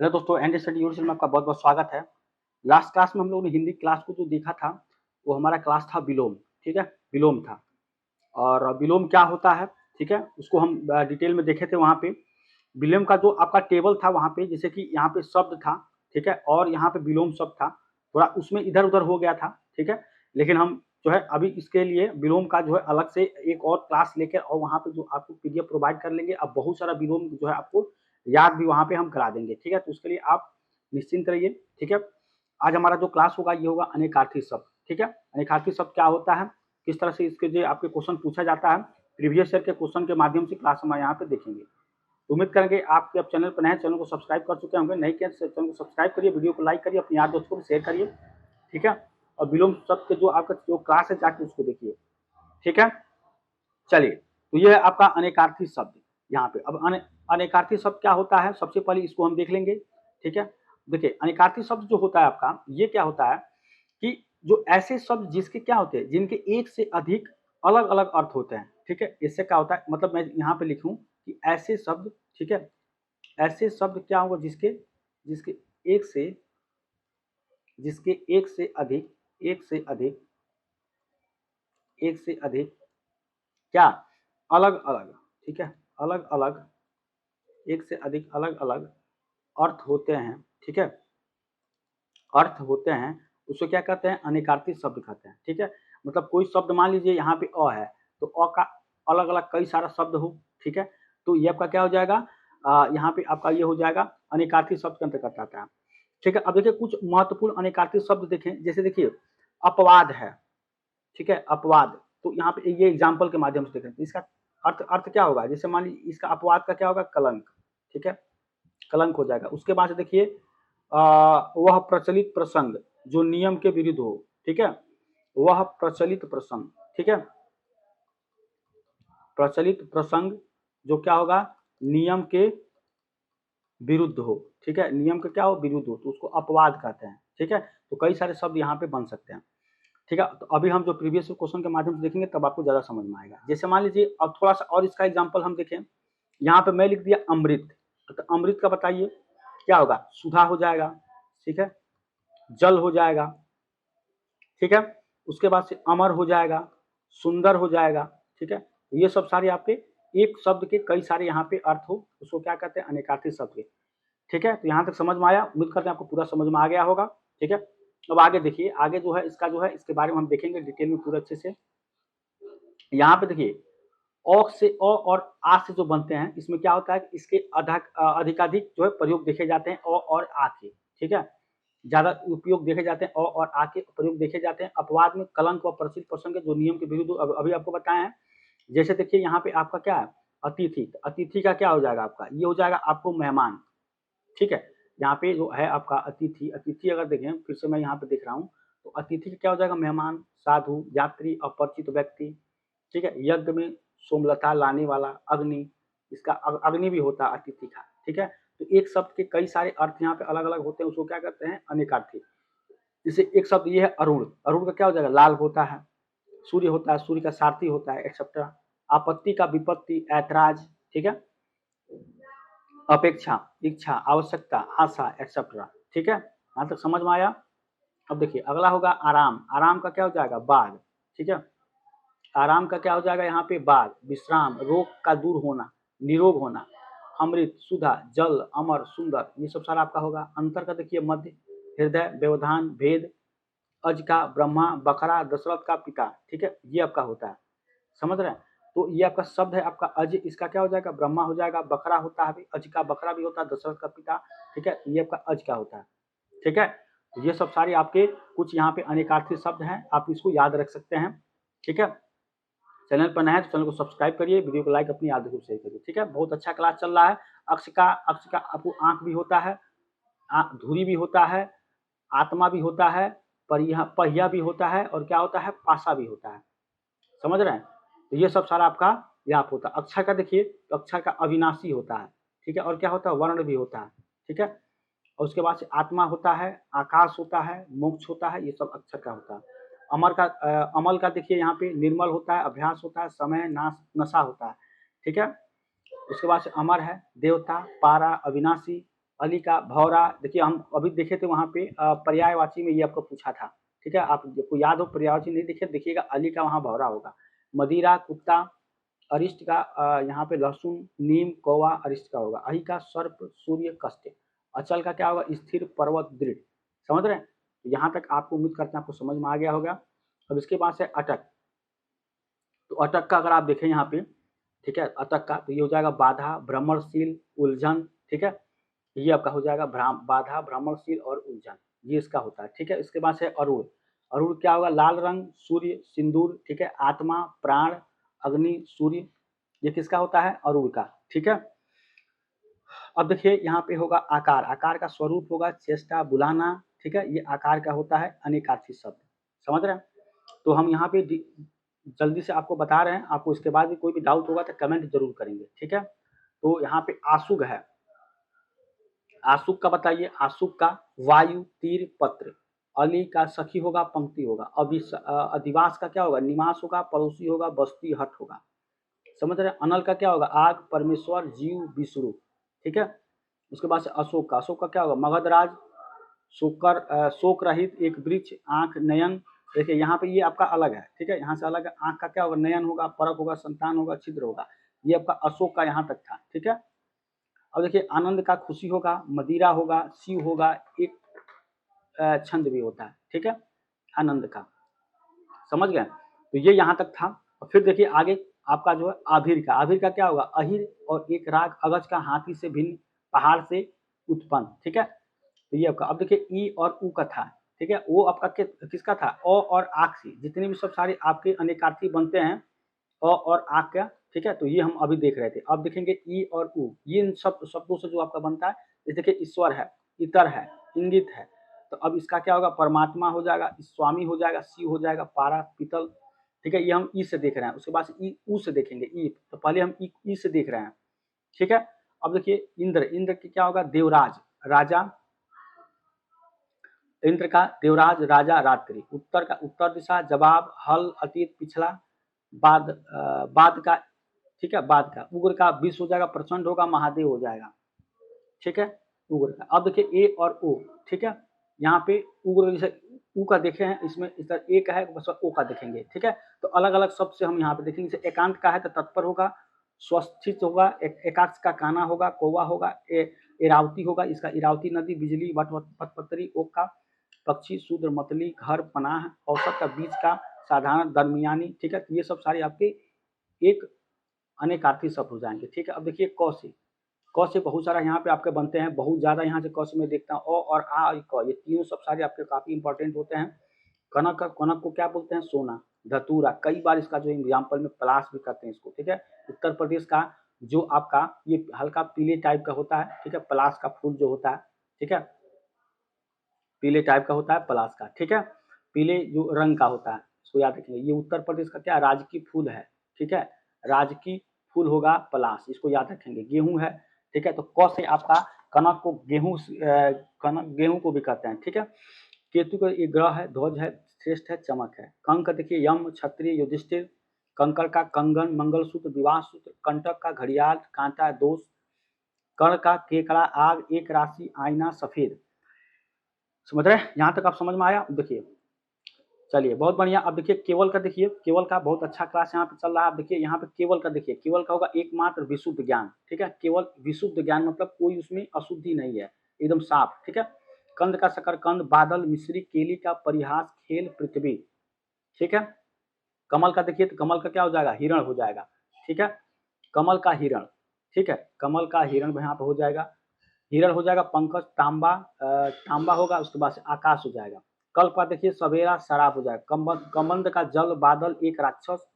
Hello दोस्तों, and study university में आपका बहुत बहुत स्वागत है। लास्ट क्लास में हम लोगों ने हिंदी क्लास को जो देखा था वो हमारा क्लास था विलोम। ठीक है, विलोम था। और विलोम क्या होता है, ठीक है, उसको हम डिटेल में देखे थे। वहाँ पे विलोम का जो आपका टेबल था वहाँ पे, जैसे कि यहाँ पे शब्द था, ठीक है, और यहाँ पे विलोम शब्द था, थोड़ा उसमें इधर उधर हो गया था। ठीक है, लेकिन हम जो है अभी इसके लिए विलोम का जो है अलग से एक और क्लास लेकर और वहाँ पे जो आपको पीडीएफ प्रोवाइड कर लेंगे। अब बहुत सारा विलोम जो है आपको याद भी वहाँ पे हम करा देंगे। ठीक है, तो उसके लिए आप निश्चिंत रहिए। ठीक है, आज हमारा जो क्लास होगा ये होगा अनेकार्थी शब्द। ठीक है, अनेकार्थी शब्द क्या होता है, किस तरह से इसके जो आपके क्वेश्चन पूछा जाता है, प्रीवियस ईयर के क्वेश्चन के माध्यम से क्लास हम यहाँ पे देखेंगे। उम्मीद करेंगे आपके अब चैनल पर नए, चैनल को सब्सक्राइब कर चुके होंगे। नहीं किया चैनल को सब्सक्राइब करिए, वीडियो को लाइक करिए, अपने यार दोस्तों को शेयर करिए। ठीक है, और विलोम शब्द के जो आपका जो क्लास है जाके उसको देखिए। ठीक है, चलिए, तो ये है आपका अनेकार्थी शब्द। यहाँ पे अब अनेकार्थी शब्द क्या होता है, सबसे पहले इसको हम देख लेंगे। ठीक है, देखिए अनेकार्थी शब्द जो होता है आपका, ये क्या होता है कि जो ऐसे शब्द जिसके क्या होते हैं, जिनके एक से अधिक अलग अलग अर्थ होते हैं। ठीक है, इससे क्या होता है, मतलब मैं यहाँ पे लिखूं कि ऐसे शब्द, ठीक है, ऐसे शब्द क्या होगा जिसके जिसके एक से जिसके एक से अधिक एक से अधिक एक से अधिक क्या अलग अलग, ठीक है, अलग अलग एक से अधिक अलग अलग अर्थ होते हैं। ठीक है, अर्थ होते हैं, उसको क्या कहते हैं, अनेकार्थी शब्द कहते हैं। ठीक है, मतलब कोई शब्द मान लीजिए यहाँ पे अ है, तो अ का अलग अलग कई सारा शब्द हो। ठीक है, तो ये आपका क्या हो जाएगा, यहाँ पे आपका ये हो जाएगा अनेकार्थी शब्द के अंतर्गत आता है। ठीक है, अब देखिए कुछ महत्वपूर्ण अनेकार्थी शब्द देखें, जैसे देखिए अपवाद है। ठीक है, अपवाद, तो यहाँ पे ये एग्जाम्पल के माध्यम से देखें, इसका अर्थ अर्थ क्या होगा, जैसे मान लीजिए इसका अपवाद का क्या होगा, कलंक। ठीक है, कलंक हो जाएगा। उसके बाद से देखिए वह प्रचलित प्रसंग जो नियम के विरुद्ध हो। ठीक है, वह प्रचलित प्रसंग, ठीक है, प्रचलित प्रसंग जो क्या होगा, नियम के विरुद्ध हो। ठीक है, नियम का क्या हो, विरुद्ध हो, तो उसको अपवाद कहते हैं। ठीक है, तो कई सारे शब्द यहाँ पे बन सकते हैं। ठीक है, तो अभी हम जो प्रीवियस क्वेश्चन के माध्यम से देखेंगे तब आपको ज्यादा समझ में आएगा। जैसे मान लीजिए अब थोड़ा सा और इसका एग्जाम्पल हम देखें, यहाँ पे मैं लिख दिया अमृत, तो अमृत का बताइए क्या होगा, सुधा हो जाएगा। ठीक है, जल हो जाएगा। ठीक है, उसके बाद से अमर हो जाएगा, सुंदर हो जाएगा। ठीक है, ये सब सारे आपके एक शब्द के कई सारे यहाँ पे अर्थ हो, उसको क्या कहते हैं, अनेकार्थी शब्द के। ठीक है, तो यहाँ तक समझ में आया, उम्मीद करते हैं आपको पूरा समझ में आ गया होगा। ठीक है, अब आगे देखिए, आगे जो है इसका जो है इसके बारे में हम देखेंगे डिटेल में पूरे अच्छे से। यहाँ पे देखिए अ से अ और आ से जो बनते हैं, इसमें क्या होता है कि इसके अधिकाधिक जो है प्रयोग देखे जाते हैं अ और आ के। ठीक है, ज्यादा उपयोग देखे जाते हैं अ और आ के प्रयोग देखे जाते हैं। अपवाद में कलंक व प्रचलित प्रसंग जो नियम के विरुद्ध अभी आपको बताए हैं। जैसे देखिए यहाँ पे आपका क्या है, अतिथि, तो अतिथि का क्या हो जाएगा आपका, ये हो जाएगा आपको मेहमान। ठीक है, यहाँ पे जो है आपका अतिथि, अतिथि अगर देखें फिर से मैं यहाँ पे देख रहा हूँ, तो अतिथि क्या हो जाएगा, मेहमान, साधु, यात्री, अपरिचित व्यक्ति। ठीक है, यज्ञ में सोमलता लाने वाला, अग्नि, इसका अग्नि भी होता है अतिथि का। ठीक है, तो एक शब्द के कई सारे अर्थ यहाँ पे अलग अलग होते हैं, उसको क्या कहते हैं, अनेकार्थी। जैसे एक शब्द ये है अरुण, अरुण का क्या हो जाएगा, लाल होता है। सूर्य होता है, सूर्य का सारथी होता है, एक्सेप्ट्रा। आपत्ति का विपत्ति, ऐतराज। ठीक है, अपेक्षा, इच्छा, आवश्यकता, आशा, एक्सेप्ट्रा। ठीक है, यहाँ तक समझ में आया। अब देखिए अगला होगा आराम, आराम का क्या हो जाएगा, बाग। ठीक है, आराम का क्या हो जाएगा यहाँ पे, बाग, विश्राम, रोग का दूर होना, निरोग होना, अमृत, सुधा, जल, अमर, सुंदर, ये सब सारा आपका होगा। अंतर का देखिए मध्य, हृदय, व्यवधान, भेद, अज का, ब्रह्मा, बकरा, दशरथ का पिता। ठीक है, ये आपका होता है, समझ रहे हैं। तो ये आपका शब्द है आपका अज, इसका क्या हो जाएगा, ब्रह्मा हो जाएगा, बकरा होता है, अज का बकरा भी होता है, दशरथ का पिता। ठीक है, ये आपका अज का होता है। ठीक है, तो ये सब सारे आपके कुछ यहाँ पे अनेकार्थी शब्द हैं, आप इसको याद रख सकते हैं। ठीक है, चैनल पर नया है तो चैनल को सब्सक्राइब करिए, वीडियो को लाइक अपनी याद को शेयर करिए। ठीक है, बहुत अच्छा क्लास चल रहा है। अक्ष का आपको आंख भी होता है, धुरी भी होता है, आत्मा भी होता है, पहिया भी होता है, और क्या होता है, पासा भी होता है। समझ रहे हैं, तो ये सब सारा आपका यहाँ होता है। अक्षर का देखिए, तो अक्षर का अविनाशी होता है। ठीक है, और क्या होता है, वर्ण भी होता है। ठीक है, और उसके बाद से आत्मा होता है, आकाश होता है, मोक्ष होता है, ये सब अक्षर का होता है। अमल का देखिए यहाँ पे निर्मल होता है, अभ्यास होता है, समय, नाश, नशा होता है। ठीक है, उसके बाद से अमर है, देवता, पारा, अविनाशी, अली का भौरा, देखिए हम अभी देखे थे वहाँ पे पर्यायवाची में ये आपको पूछा था, ठीक है, आपको याद हो पर्यायवाची नहीं देखे देखिएगा, अली का वहाँ भौरा होगा। मदिरा कुत्ता, अरिष्ट का यहाँ पे लहसुन, नीम कौवा अरिष्ट का होगा। अहि का सर्प, सूर्य कष्ट। अचल का क्या होगा, स्थिर पर्वत दृढ़। समझ रहे हैं? तो यहाँ तक आपको उम्मीद करते हैं आपको समझ में आ गया होगा। अब इसके बाद से अटक, तो अटक का अगर आप देखें यहाँ पे, ठीक है, अटक का तो ये हो जाएगा बाधा, भ्रमणशील, उलझन, ठीक है, ये आपका हो जाएगा बाधा, भ्रमणशील और उलझन, ये इसका होता है, ठीक है। इसके बाद से अरुण, अरुण क्या होगा, लाल रंग, सूर्य, सिंदूर, ठीक है, आत्मा, प्राण, अग्नि, सूर्य, ये किसका होता है, अरुण का, ठीक है। अब देखिए यहाँ पे होगा आकार, आकार का स्वरूप होगा चेष्टा, बुलाना, ठीक है, ये आकार का होता है अनेकार्थी शब्द। समझ रहे हैं? तो हम यहाँ पे जल्दी से आपको बता रहे हैं, आपको इसके बाद भी कोई भी डाउट होगा तो कमेंट जरूर करेंगे, ठीक है। तो यहाँ पे आशुग है, आशुक का बताइए, आशुक का वायु, तीर, पत्र। अली का सखी होगा, पंक्ति होगा। अधिवास का क्या होगा, निवास होगा, पड़ोसी होगा, बस्ती, हट होगा। समझ रहे हैं? अनल का क्या होगा, आग, परमेश्वर, जीव, विष्णु, ठीक है। उसके बाद से अशोक का, अशोक का क्या होगा, मगधराज, शोक रहित, एक वृक्ष, आंख, नयन। देखिए यहाँ पे ये आपका अलग है, ठीक है, यहाँ से अलग है। आंख का क्या होगा, नयन होगा, परक होगा, संतान होगा, छिद्र होगा। ये आपका अशोक का यहाँ तक था, ठीक है। अब देखिए आनंद का खुशी होगा, मदिरा होगा, शिव होगा, एक छंद भी होता है, ठीक है, आनंद का। समझ गए? तो ये यहाँ तक था। और फिर देखिए आगे आपका जो है आभिर का क्या होगा, अहिर और एक राग, अगज का हाथी से भिन्न, पहाड़ से उत्पन्न, ठीक है। तो ये आपका, अब देखिए ई और ऊ का था, ठीक है, वो आपका किसका था, अ और आक से, जितने भी सब सारे आपके अनेकार्थी बनते हैं अ और आ का, ठीक है, तो ये हम अभी देख रहे थे। अब देखेंगे ई और उ, ये इन सब शब्दों से जो आपका बनता है, जैसे देखिए ईश्वर है, इतर है, इंगित है, तो अब इसका क्या होगा, परमात्मा हो जाएगा, स्वामी हो जाएगा, शिव हो जाएगा, पारा, पीतल, ठीक है, ये हम ई से देख रहे हैं। उसके बाद ई उ से देखेंगे, ई, तो पहले हम ई से देख रहे हैं, ठीक है। अब देखिए इंद्र, इंद्र की क्या होगा, देवराज, राजा, इंद्र का देवराज, राजा, रात्रि। उत्तर का उत्तर दिशा, जवाब, हल, अतीत, पिछला, बाद का, ठीक है, बाद का। उग्र का विष हो जाएगा, प्रचंड होगा, महादेव हो जाएगा, ठीक है, उग्र का। अब देखिए ए और ओ, ठीक है, यहाँ पे उग्र जैसे ऊ का देखे हैं, इसमें इस तरह ए का है, बस ओ का देखेंगे, ठीक है। तो अलग अलग शब्द से हम यहाँ पे देखेंगे, जैसे एकांत का है तो तत्पर होगा, स्वस्थित होगा, एकाक्ष का काना होगा, कौवा होगा, इरावती होगा, इसका इरावती नदी, बिजली, वटपत्री, ओक का पक्षी, शूद्र, मतली, घर, पनाह, औसत का बीच का, साधारण, दरमियानी, ठीक है। तो ये सब सारे आपके एक अनेकार्थी शब्द हो जाएंगे, ठीक है। अब देखिए क से, क से बहुत सारा यहाँ पे आपके बनते हैं, बहुत ज्यादा यहाँ से क से मैं देखता हूँ, अ और आ और क, ये तीनों सब सारे आपके काफी इंपॉर्टेंट होते हैं। कनक, कनक को क्या बोलते हैं, सोना, धतूरा, कई बार इसका जो एग्जाम्पल में पलाश भी करते हैं इसको, ठीक है। उत्तर प्रदेश का जो आपका ये हल्का पीले टाइप का होता है, ठीक है, पलाश का फूल जो होता है, ठीक है, पीले टाइप का होता है पलाश का, ठीक है, पीले जो रंग का होता है, इसको याद रखिए। ये उत्तर प्रदेश का क्या, राजकीय फूल है, ठीक है, राजकीय फूल होगा पलाश, इसको याद रखेंगे। गेहूं है, ठीक है, तो क से आपका कनक को गेहूं, कनक गेहूं को भी कहते हैं, ठीक है। केतु का ये ग्रह है, ध्वज है, श्रेष्ठ है, चमक है। कंक देखिए यम, क्षत्रिय, युधिष्ठिर। कंकड़ का कंगन, मंगलसूत्र, विवाह सूत्र। कंटक का घड़ियाल, कांटा, दोष। कर्ण का केकड़ा, आग, एक राशि, आईना, सफेद। समझ रहे हैं? यहाँ तक आप समझ में आया? देखिए चलिए बहुत बढ़िया। अब देखिए केवल का, देखिए केवल का बहुत अच्छा क्लास यहाँ पे चल रहा है। आप देखिए यहाँ पे केवल का, देखिए केवल का होगा एकमात्र विशुद्ध ज्ञान, ठीक है, केवल विशुद्ध ज्ञान मतलब कोई उसमें अशुद्धि नहीं है, एकदम साफ, ठीक है। कंद का शकरकंद, बादल, मिश्री, केली का परिहास, खेल, पृथ्वी, ठीक है। कमल का देखिए, तो कमल का क्या हो जाएगा, हिरण हो जाएगा, ठीक है, कमल का हिरण, ठीक है, कमल का हिरण यहाँ पे हो जाएगा, हिरण हो जाएगा। पंकज तांबा, तांबा होगा, उसके बाद से आकाश हो जाएगा। कल्प का देखिए सवेरा, शराब हो जाएगा। कमंद का जल, बादल, एक राक्षस।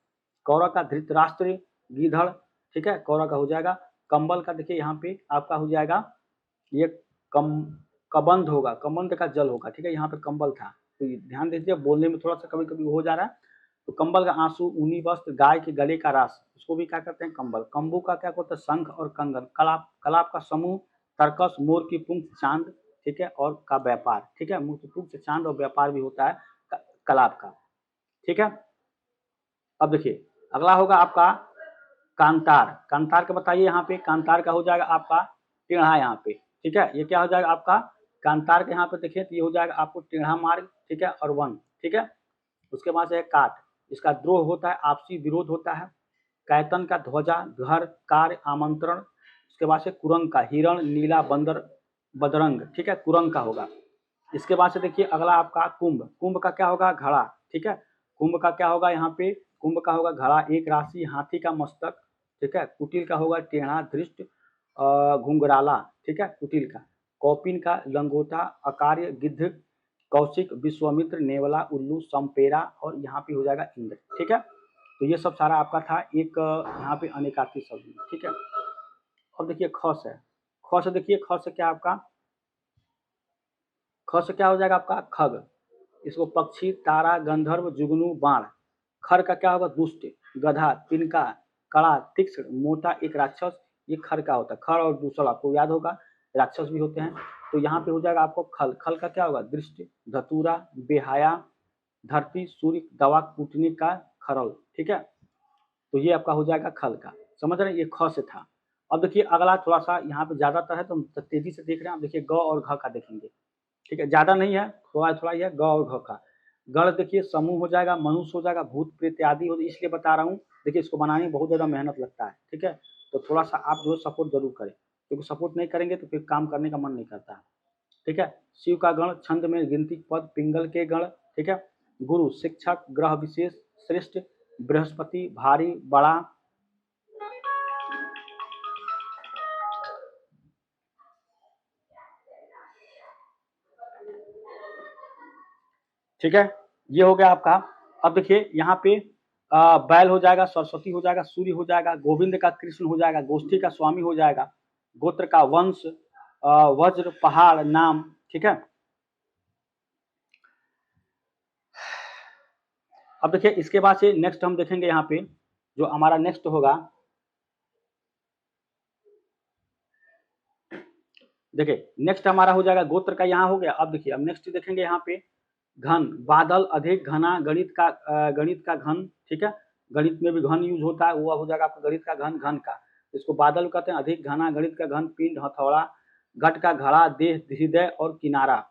कौरव का धृतराष्ट्र, गीधड़, ठीक है, कौरव का हो जाएगा। कंबल का देखिए यहाँ पे आपका हो जाएगा, ये कम कबंध होगा, कबंध का जल होगा, ठीक है, यहाँ पे कंबल था, तो ध्यान दीजिए बोलने में थोड़ा सा कभी कभी हो जा रहा है। तो कंबल का आंसू, ऊनी वस्त्र, गाय के गले का रास, उसको भी क्या करते हैं, कंबल। कंबू का क्या होता है, शंख और कंगन। कलाप, कलाप का समूह, तर्कस, मोर की पूंछ, चांद, ठीक है, और का व्यापार, ठीक है, मुंह की पूंछ से चांद और व्यापार भी होता है कलाप का, ठीक है। अब देखिए अगला होगा आपका कांतार। कांतार का बताइए, यहाँ पे कांतार का हो जाएगा आपका टेढ़ा यहाँ पे, ठीक है। ये क्या हो जाएगा आपका कांतार के यहाँ पे देखिए तो ये हो जाएगा आपको टेढ़ा मार्ग, ठीक है, और वन, ठीक है। उसके बाद से काट, इसका द्रोह होता है, आपसी विरोध होता है। कैतन का ध्वजा, घर, कार्य, आमंत्रण। उसके बाद से कुरंग का हिरण, नीला, बंदर, बदरंग, ठीक है, कुरंग का होगा। इसके बाद से देखिए अगला आपका कुंभ, कुंभ का क्या होगा घड़ा, ठीक है। कुंभ का क्या होगा यहाँ पे, कुंभ का होगा घड़ा, एक राशि, हाथी का मस्तक, ठीक है। कुटिल का होगा टेढ़ा, धृष्ट, घुंघराला, ठीक है, कुटिल का। कौपिन का लंगोटा, अकार्य, गिद्ध, कौशिक, विश्वामित्र, नेवला, उल्लू, संपेरा, और यहाँ पे हो जाएगा इंद्र, ठीक है। तो ये सब सारा आपका था एक यहाँ पे अनेकार्थी शब्द, ठीक है। अब देखिए ख से, ख से देखिए, ख से क्या आपका, ख से क्या हो जाएगा आपका खग, इसको पक्षी, तारा, गंधर्व, जुगनू, बाण। खर का क्या होगा दुष्ट, गधा, तिनका, कड़ा, तीक्ष्ण, मोटा, एक राक्षस। ये खर का होता है। खर और दूसरा आपको याद होगा राक्षस भी होते हैं। तो यहाँ पे हो जाएगा आपको खल, खल का क्या होगा दृष्टि, धतूरा, बेहाया, धरती, सूर्य, दवा, कूटने का, खरल, ठीक है। तो ये आपका हो जाएगा खल का, समझ रहे हैं, ये ख से था। अब देखिए अगला थोड़ा सा यहाँ पे ज्यादातर है तो हम तेजी से देख रहे हैं। अब देखिए ग और घ का देखेंगे, ठीक है, ज्यादा नहीं है, थोड़ा थोड़ा ही है। ग और घ का, गण देखिए समूह हो जाएगा, मनुष्य हो जाएगा, भूत प्रेत आदि हो, इसलिए बता रहा हूँ। देखिए इसको बनाने में बहुत ज्यादा मेहनत लगता है, ठीक है। तो थोड़ा सा आप जो है सपोर्ट जरूर करें, क्योंकि सपोर्ट नहीं करेंगे तो फिर काम करने का मन नहीं करता है, ठीक है। शिव का गण, छंद में गिनती पद, पिंगल के गण, ठीक है। गुरु, शिक्षक, ग्रह विशेष, श्रेष्ठ, बृहस्पति, भारी, बड़ा, ठीक है। ये हो गया आपका। अब देखिए यहाँ पे बैल हो जाएगा, सरस्वती हो जाएगा, सूर्य हो जाएगा, गोविंद का कृष्ण हो जाएगा, गोष्ठी का स्वामी हो जाएगा, गोत्र का वंश, वज्र, पहाड़, नाम, ठीक है। अब देखिए इसके बाद से नेक्स्ट हम देखेंगे यहाँ पे जो हमारा नेक्स्ट होगा, देखिए नेक्स्ट हमारा हो जाएगा गोत्र का, यहाँ हो गया। अब देखिए अब नेक्स्ट देखेंगे यहाँ पे घन, बादल, अधिक, घना, गणित का घन, ठीक है। गणित में भी घन यूज होता है, वो हो जाएगा आपका गणित का घन, घन का। इसको बादल कहते हैं, अधिक, घना, गणित का घन, पिंड, हथौड़ा, घट का घड़ा, देह, हृदय और किनारा।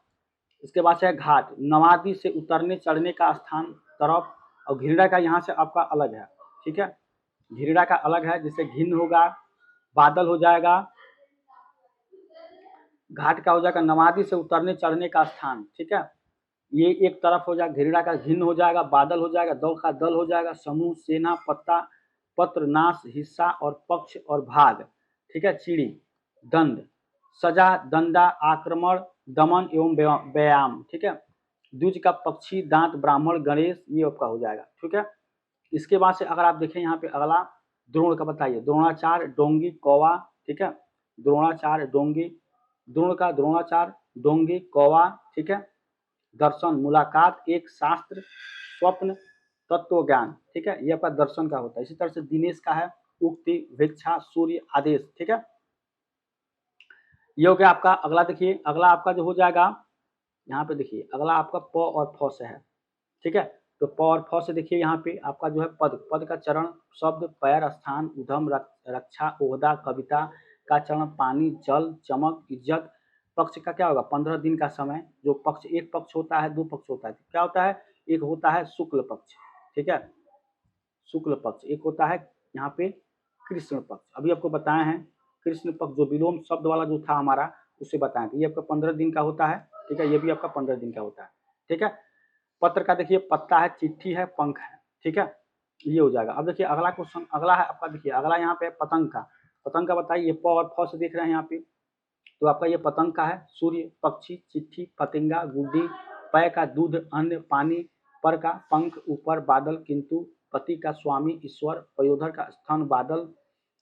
इसके बाद से घाट, नवादी से उतरने चढ़ने का स्थान, तरफ। और घिरड़ा का यहाँ से आपका अलग है, ठीक है। घिरड़ा का अलग है, जैसे घिन होगा, बादल हो जाएगा, घाट का हो जाएगा नवादी से उतरने चढ़ने का स्थान, ठीक है। ये एक तरफ हो जाएगा, घिरड़ा का घिन हो जाएगा, बादल हो जाएगा, दल का दल हो जाएगा, समूह, सेना, पत्ता, पत्र, नाश, हिस्सा और पक्ष और भाग, ठीक है। चिड़ी, दंड, सजा, दंडा, आक्रमण, दमन एवं व्यायाम, ठीक है। द्विज का पक्षी, दांत, ब्राह्मण, गणेश, ये आपका हो जाएगा, ठीक है। इसके बाद से अगर आप देखें यहाँ पे अगला द्रोण का बताइए, द्रोणाचार, डोंगी, कौवा, ठीक है। द्रोणाचार, डोंगी, द्रोण का द्रोणाचार, डोंगी, कौवा, ठीक है। दर्शन, मुलाकात, एक, शास्त्र, स्वप्न, तत्व ज्ञान, ठीक है। ये आपका दर्शन का होता है। इसी तरह से दिनेश का है उक्ति, भिक्षा, सूर्य, आदेश, ठीक है। ये हो गया आपका। अगला देखिए, अगला आपका जो हो जाएगा यहाँ पे देखिए, अगला आपका प और फ से है, ठीक है। तो प और फ से देखिए यहाँ पे आपका जो है पद, पद का चरण, शब्द, पैर, स्थान, उधम, रक्षा, ओहदा, कविता का चरण, पानी, जल, चमक, इज्जत। पक्ष का क्या होगा 15 दिन का समय, जो पक्ष, एक पक्ष होता है, दो पक्ष होता है, क्या होता है, एक होता है शुक्ल पक्ष, ठीक है, शुक्ल पक्ष, एक होता है यहाँ पे कृष्ण पक्ष। अभी आपको बताए हैं कृष्ण पक्ष, जो विलोम शब्द वाला जो था हमारा, उससे बताएं। ये आपका 15 दिन का होता है, ठीक है। ये भी आपका 15 दिन का होता है, ठीक है। पत्र का देखिए पत्ता है, चिट्ठी है, पंख है, ठीक है। ये हो जाएगा। अब देखिए अगला क्वेश्चन, अगला है आपका, देखिए अगला यहाँ पे पतंग का, पतंग का बताइए, प और फ से देख रहे हैं यहाँ पे, तो आपका ये पतंग का है, सूर्य, पक्षी, चिट्ठी, पतंगा, गुड्डी, पै का दूध, अन्न, पानी, पर का पंख, ऊपर, बादल, किंतु, पति का स्वामी, ईश्वर, पयोधर का स्थान, बादल,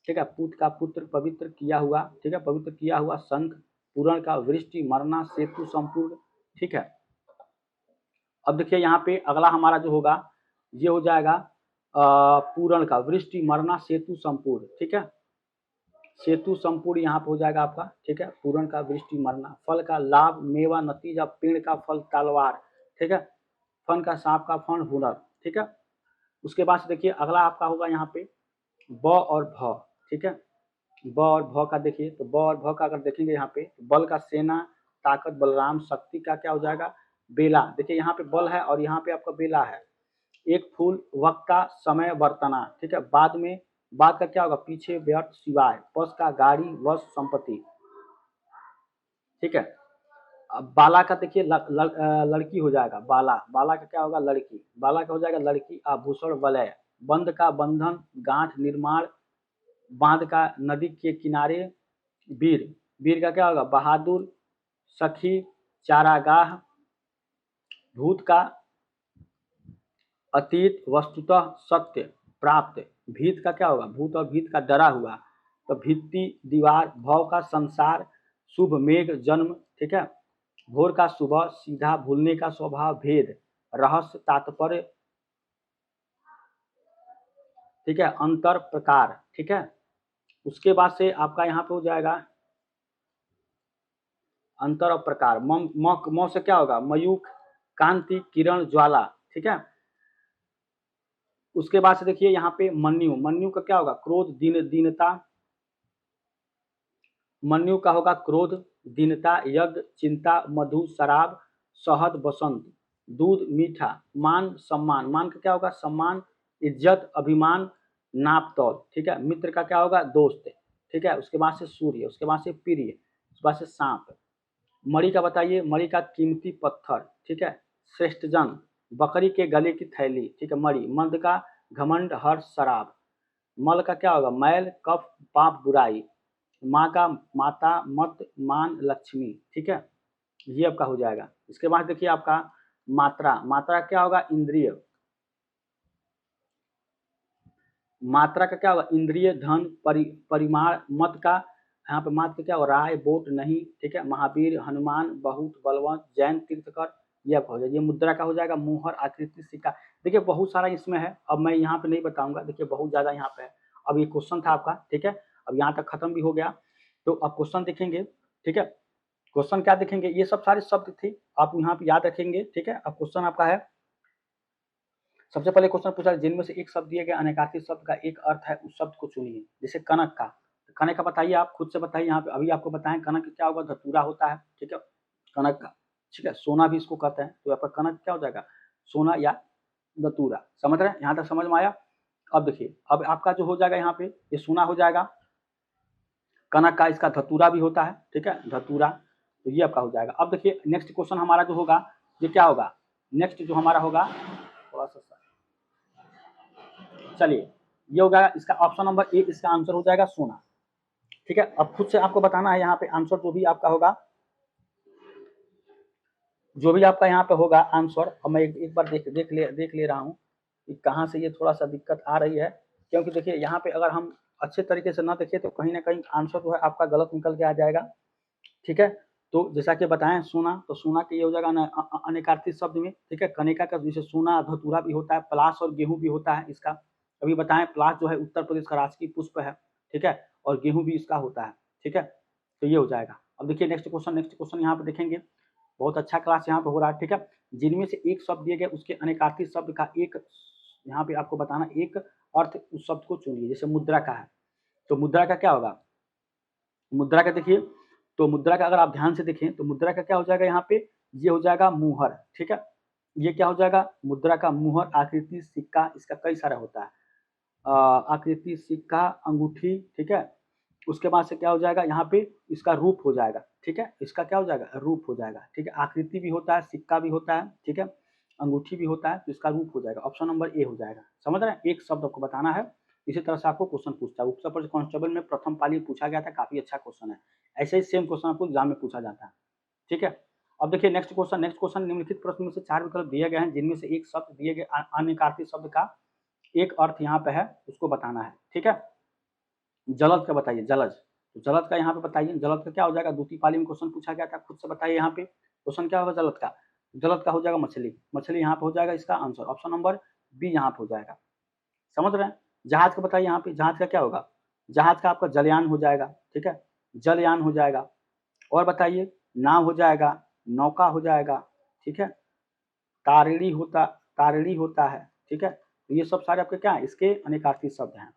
ठीक है। पूत का पुत्र, पवित्र किया हुआ, ठीक है, पवित्र किया हुआ, शंख, पूरण का वृष्टि, मरना, सेतु, संपूर्ण, ठीक है। अब देखिए यहाँ पे अगला हमारा जो होगा ये हो जाएगा पूरण का, वृष्टि, मरना, सेतु, संपूर्ण, ठीक है। सेतु संपूर्ण यहाँ पे हो जाएगा आपका, ठीक है। पूरण का, वृष्टि, मरना। फल का लाभ, मेवा, नतीजा, पेड़ का फल, तलवार, ठीक है। फन का, सांप का फन, हुनर, ठीक है। उसके बाद से देखिए अगला आपका होगा यहाँ पे ब और भ, ठीक है। ब और भ का देखिए, तो ब और भ का अगर देखेंगे यहाँ पे, बल का सेना, ताकत, बलराम, शक्ति का क्या हो जाएगा, बेला। देखिए यहाँ पे बल है और यहाँ पे आपका बेला है। एक फूल, वक्ता, समय, वर्तना, ठीक है। बाद में, बाद का क्या होगा, पीछे, व्यर्थ, सिवाय। पस का गाड़ी, वश, संपत्ति, ठीक है। अब बाला का देखिए लड़की हो जाएगा, बाला। बाला का क्या होगा, लड़की। बाला का हो जाएगा लड़की, आभूषण, वलय। बंद का बंधन, गांठ, निर्माण। बांध का नदी के किनारे, वीर। वीर का क्या होगा, बहादुर, सखी, चारागाह। भूत का अतीत, वस्तुतः, सत्य, प्राप्त। भीत का क्या होगा, भूत और भीत का डरा हुआ, तो भित्ति, दीवार। भव का संसार, शुभ, मेघ, जन्म, ठीक है। भोर का सुबह, सीधा, भूलने का स्वभाव, भेद। रहस्य, तात्पर्य, ठीक है। अंतर, प्रकार, ठीक है। उसके बाद से आपका यहाँ पे हो जाएगा अंतर और प्रकार। म से क्या होगा, मयूख, कांति, किरण, ज्वाला, ठीक है। उसके बाद से देखिए यहाँ पे मन्यु। मन्यु का क्या होगा, क्रोध, दीनता। मन्यु का होगा क्रोध, दीनता, यज्ञ, चिंता, मधु, शराब, शहद, बसंत। दूध, मीठा। मान, सम्मान। मान का क्या होगा, सम्मान, इज्जत, अभिमान, नाप तौल, ठीक है। मित्र का क्या होगा, दोस्त, ठीक है। उसके बाद से सूर्य, उसके बाद से प्रिय, उसके बाद से सांप। मणि का बताइए, मणि का कीमती पत्थर, ठीक है। श्रेष्ठ जन, बकरी के गले की थैली, ठीक है, मणि। मद का घमंड, हर्ष, शराब। मल का क्या होगा, मैल, कफ, पाप, बुराई। माँ का माता, मत, मान, लक्ष्मी, ठीक है। ये आपका हो जाएगा। इसके बाद देखिए आपका मात्रा। मात्रा क्या होगा, इंद्रिय। मात्रा का क्या होगा, इंद्रिय, धन, परिमाण। मत का यहाँ पे मात का क्या होगा, राय, वोट, नहीं, ठीक है। महावीर, हनुमान, बहुत, बलवंत, जैन, तीर्थकर। ये आपका हो जाएगा। ये मुद्रा का हो जाएगा, मुहर, आकृति, सिक्का। देखिए बहुत सारा इसमें है, अब मैं यहाँ पे नहीं बताऊंगा, देखिए बहुत ज्यादा यहाँ पे है। अब ये क्वेश्चन था आपका, ठीक है। अब यहाँ तक खत्म भी हो गया, तो अब क्वेश्चन देखेंगे, ठीक है। क्वेश्चन क्या देखेंगे, ये सब सारे शब्द थे, आप यहाँ पे याद रखेंगे, ठीक है। अब क्वेश्चन आपका है, सबसे पहले क्वेश्चन पूछा जिनमें से एक शब्द दिया गया अनेकार्थी शब्द का एक अर्थ है, उस शब्द को चुनिए। जैसे कनक का, तो कनक का बताइए, आप खुद से बताइए। यहाँ पे अभी आपको बताएं कनक क्या होगा, धतूरा होता है, ठीक है। कनक का, ठीक है। सोना भी इसको कहते हैं, तो आपका कनक क्या हो जाएगा, सोना या धतूरा। समझ रहे हैं, यहाँ तक समझ में आया। अब देखिए, अब आपका जो हो जाएगा यहाँ पे, ये सोना हो जाएगा। कनक का इसका धतूरा भी होता है, ठीक है, धतूरा। तो ये आपका हो जाएगा। अब देखिए नेक्स्ट क्वेश्चन हमारा जो होगा, ये क्या होगा, नेक्स्ट जो हमारा होगा, थोड़ा सा, चलिए ये हो गया इसका ऑप्शन नंबर ए, इसका आंसर हो जाएगा सोना, ठीक है। अब खुद से आपको बताना है यहाँ पे आंसर, जो भी आपका होगा, जो भी आपका यहाँ पे होगा आंसर। अब मैं एक बार देख ले रहा हूँ कि कहाँ से ये थोड़ा सा दिक्कत आ रही है, क्योंकि देखिए यहाँ पे अगर हम अच्छे तरीके से ना देखें तो कहीं ना कहीं आंसर जो है आपका गलत निकल के आ जाएगा, ठीक है। तो जैसा कि बताएं सोना, तो सोना के ये हो जाएगा अनेकार्थी शब्द में, ठीक है। कनिका का जैसे सोना, धतूरा भी होता है, पलाश और गेहूं भी होता है इसका। अभी बताएं, पलाश जो है उत्तर प्रदेश का राजकीय पुष्प है, ठीक है, और गेहूं भी इसका होता है, ठीक है। तो ये हो जाएगा। अब देखिए नेक्स्ट क्वेश्चन यहाँ पे देखेंगे, बहुत अच्छा क्लास यहाँ पे हो रहा है, ठीक है। जिनमें से एक शब्द दिए गए उसके अनेकार्थी शब्द का एक, यहाँ पे आपको बताना एक अर्थ, उस शब्द को चुनिए। जैसे मुद्रा का है, तो मुद्रा का क्या होगा, मुद्रा का देखिए, तो मुद्रा का अगर आप ध्यान से देखें तो मुद्रा का क्या हो जाएगा यहाँ पे, ये हो जाएगा मुहर, ठीक है। ये क्या हो जाएगा, मुद्रा का मुहर, आकृति, सिक्का, इसका कई सारा होता है, आकृति, सिक्का, अंगूठी, ठीक है। उसके बाद से क्या हो जाएगा यहाँ पे, इसका रूप हो जाएगा, ठीक है। इसका क्या हो जाएगा, रूप हो जाएगा, ठीक है। आकृति भी होता है, सिक्का भी होता है, ठीक है, अंगूठी भी होता है, तो इसका रूप हो जाएगा। ऑप्शन नंबर ए हो जाएगा। समझ रहे हैं, एक शब्द आपको बताना है, इसी तरह से आपको क्वेश्चन पूछता है। ऊपर कांस्टेबल में प्रथम पाली पूछा गया था, काफी अच्छा क्वेश्चन है। ऐसे ही सेम क्वेश्चन आपको एग्जाम में पूछा जाता है, ठीक है। अब देखिए नेक्स्ट क्वेश्चन, निम्नलिखित प्रश्न में से 4 विकल्प दिए गए हैं, जिनमें से एक शब्द दिए गए अनेकार्थी शब्द का एक अर्थ यहाँ पे है, उसको बताना है, ठीक है। जलद का बताइए, जलज, तो जलद का यहाँ पे बताइए, जलद का क्या हो जाएगा, दूसरी पाली में क्वेश्चन पूछा गया था, खुद से बताइए यहाँ पे क्वेश्चन क्या होगा जलद का। जलद का हो जाएगा मछली, मछली यहाँ पे हो जाएगा इसका आंसर, ऑप्शन नंबर बी यहाँ पे हो जाएगा। समझ रहे हैं। जहाज का बताइए, यहाँ पे जहाज का क्या होगा, जहाज का आपका जलयान हो जाएगा, ठीक है, जलयान हो जाएगा। और बताइए, नाव हो जाएगा, नौका हो जाएगा, ठीक है, तारिणी होता है, ठीक है। तो ये सब सारे आपके क्या है, इसके अनेकार्थी शब्द हैं।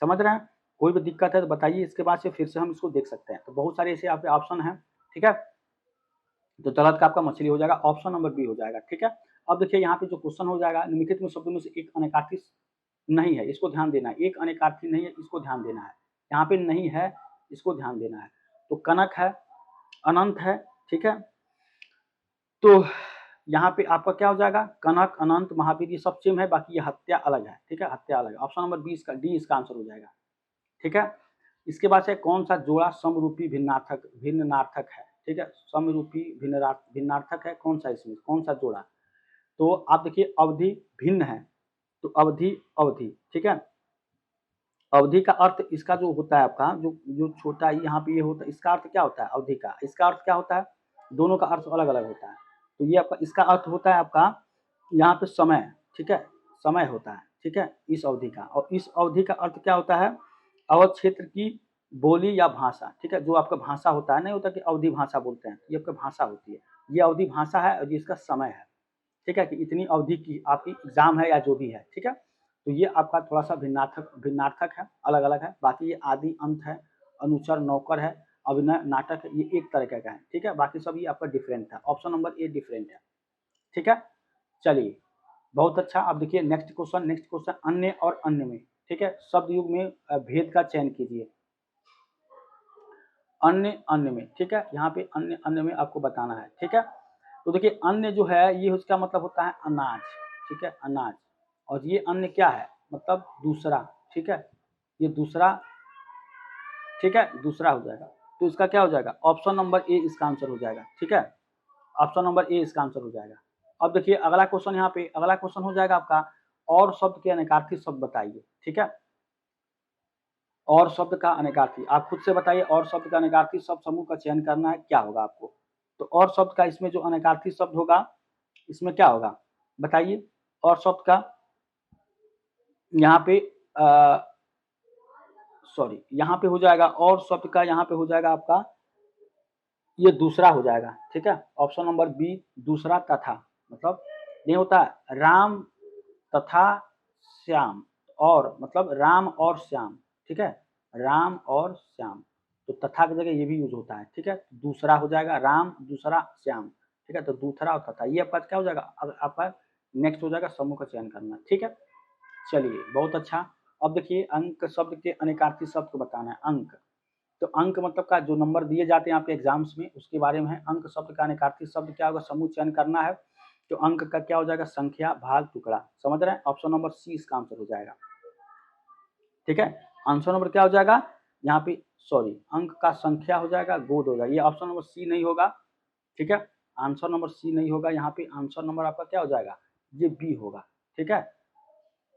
समझ रहे हैं। कोई भी दिक्कत है तो बताइए, इसके बाद से फिर से हम इसको देख सकते हैं। तो बहुत सारे ऐसे यहाँ पे ऑप्शन हैं, ठीक है। तो गलत का आपका मछली हो जाएगा, ऑप्शन नंबर बी हो जाएगा, ठीक है। अब देखिए यहाँ पे जो क्वेश्चन हो जाएगा, निम्नलिखित में शब्दों में से एक अनेकार्थी नहीं है, इसको ध्यान देना है। एक अनेकार्थी नहीं है, इसको ध्यान देना है। यहाँ पे नहीं है, इसको ध्यान देना है। तो कनक है, अनंत है, ठीक है। तो यहाँ पे आपका क्या हो जाएगा, कनक, अनंत, महावीर, ये सब सेम है, बाकी ये हत्या अलग है, ठीक है, हत्या अलग है। ऑप्शन नंबर बी इसका, डी इसका आंसर हो जाएगा, ठीक है। इसके बाद से कौन सा जोड़ा समरूपी भिन्नार्थक है, ठीक है। समरूपी भिन्नार्थक है, कौन सा, इसमें कौन सा जोड़ा। तो आप देखिए अवधि भिन्न है, तो अवधि अवधि, ठीक है। अवधि का अर्थ इसका जो होता है आपका, जो जो छोटा यहाँ पे ये होता है, इसका अर्थ क्या होता है अवधि का, इसका अर्थ क्या होता है, दोनों का अर्थ अलग अलग होता है। तो ये आपका इसका अर्थ होता है आपका यहाँ पे समय, ठीक है, समय होता है, ठीक है, इस अवधि का। और इस अवधि का अर्थ क्या होता है, अवध क्षेत्र की बोली या भाषा, ठीक है, जो आपका भाषा होता है, नहीं होता कि अवधि भाषा बोलते हैं, ये आपका भाषा होती है, ये अवधि भाषा है और ये इसका समय है, ठीक है, कि इतनी अवधि की आपकी एग्जाम है या जो भी है, ठीक है। तो ये आपका थोड़ा सा भिन्नार्थक है, अलग अलग है। बाकी ये आदि अंत है, अनुचर, नौकर है, अभिनय, नाटक है, ये एक तरीके का है, ठीक है। बाकी सब ये आपका डिफरेंट है, ऑप्शन नंबर ए डिफरेंट है, ठीक है। चलिए बहुत अच्छा। अब देखिए नेक्स्ट क्वेश्चन अन्य और अन्य में, ठीक है, शब्द युग में भेद का चयन कीजिए। अन्य अन्य में, ठीक है, यहाँ पे अन्य अन्य में आपको बताना है, ठीक है। तो देखिए अन्य जो है ये उसका मतलब होता है अनाज, ठीक है, अनाज। और ये अन्य क्या है, मतलब दूसरा, ठीक है, ये दूसरा, ठीक है, दूसरा हो जाएगा। तो इसका क्या हो जाएगा, ऑप्शन नंबर ए इसका आंसर हो जाएगा, ठीक है, ऑप्शन नंबर ए इसका आंसर हो जाएगा। अब देखिए अगला क्वेश्चन, यहाँ पे अगला क्वेश्चन हो जाएगा आपका, और शब्द के अनेकार्थी शब्द बताइए, ठीक है। और शब्द का अनेकार्थी आप खुद से बताइए, और शब्द का अनेकार्थी शब्द समूह का चयन करना है, क्या होगा आपको। तो और शब्द का इसमें जो अनेकार्थी शब्द होगा, इसमें क्या होगा बताइए। और शब्द का यहाँ पे सॉरी, यहाँ पे हो जाएगा, और शब्द का यहाँ पे हो जाएगा आपका ये दूसरा हो जाएगा, ठीक है, ऑप्शन नंबर बी दूसरा। तथा मतलब ये होता है राम तथा श्याम, और मतलब राम और श्याम, ठीक है, राम और श्याम। तो तथा की जगह ये भी यूज होता है, ठीक है। दूसरा हो जाएगा राम, दूसरा श्याम, ठीक है। तो दूसरा और तथा ये आपका क्या हो जाएगा, आपका नेक्स्ट हो जाएगा समूह का चयन करना, ठीक है। चलिए बहुत अच्छा। अब देखिए अंक शब्द के अनेकार्थी शब्द को बताना है, अंक। तो अंक मतलब का जो नंबर दिए जाते हैं आपके एग्जाम्स में, उसके बारे में है। अंक शब्द का अनेकार्थी शब्द क्या होगा, समूह चयन करना है। तो अंक का क्या हो जाएगा, संख्या भाग टुकड़ा, समझ रहे हैं, ऑप्शन नंबर सी इसका आंसर हो जाएगा, ठीक है। आंसर नंबर क्या हो जाएगा यहाँ पे, सॉरी, अंक का संख्या हो जाएगा, गोद होगा, ये ऑप्शन नंबर सी नहीं होगा, ठीक है। आंसर नंबर सी नहीं होगा, यहाँ पे आंसर नंबर आपका क्या हो जाएगा, ये बी होगा, ठीक है।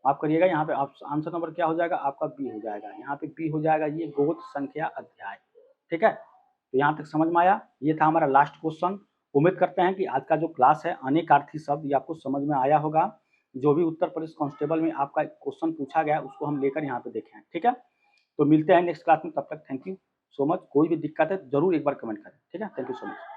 आप करिएगा यहाँ पे आंसर नंबर क्या हो जाएगा आपका, बी हो जाएगा, यहाँ पे बी हो जाएगा, ये गोद संख्या अध्याय, ठीक है। तो यहाँ तक समझ में आया, ये था हमारा लास्ट क्वेश्चन। उम्मीद करते हैं कि आज का जो क्लास है अनेकार्थी शब्द ये आपको समझ में आया होगा। जो भी उत्तर प्रदेश कांस्टेबल में आपका क्वेश्चन पूछा गया उसको हम लेकर यहाँ पे देखें, ठीक है। तो मिलते हैं नेक्स्ट क्लास में, तब तक थैंक यू सो मच। कोई भी दिक्कत है जरूर एक बार कमेंट करें, ठीक है, थैंक यू सो मच।